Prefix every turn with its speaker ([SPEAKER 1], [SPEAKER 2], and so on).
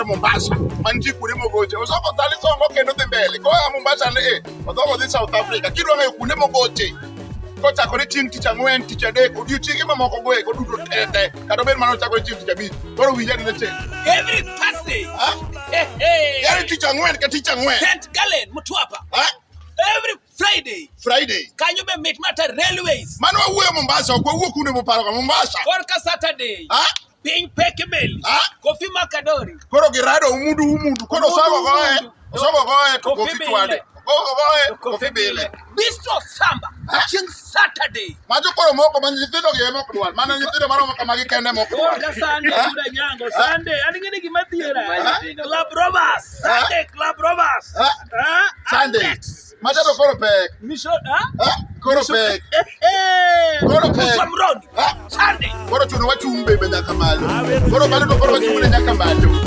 [SPEAKER 1] Mombasa manji kune mogoche osoko tali songo kendo dhi mbele ko Mombasa le odongo dhi South Africa kidwa ng'eyo kune mogoche kochakore chieng' tich ang'wen tich adek odiochienge mamoko go eko duto tete kata obed mana ochakore chieng' tich abich koro winja ni chieng'
[SPEAKER 2] every Thursday
[SPEAKER 1] yani tich ang'wen ka tich ang'wen
[SPEAKER 2] St. Gallen Mtwapa every Friday kanyo be mit mata railways
[SPEAKER 1] mano wawuoyo Mombasa ok wawuo kuno moparo ka Mombasa
[SPEAKER 2] korka Saturday piny peke meli Kofi Makadori
[SPEAKER 1] koro girado umudu koro sogo goe to Kofi twade Kofi bile
[SPEAKER 2] Bistro Samba chieng' Saturday
[SPEAKER 1] majo koro moko man nyithindo gi moko dwar mana nyithindo maromo kama gikende moko
[SPEAKER 2] korka Sunday yuda nyango Sunday aning'eni gima dhiera Club Robbers
[SPEAKER 1] Sunday majo to koro pek
[SPEAKER 2] mission
[SPEAKER 1] koro pek
[SPEAKER 2] Samroni Sunday
[SPEAKER 1] koro chuno wachung' be nyaka malo koro balo to koro wachung' nyaka malo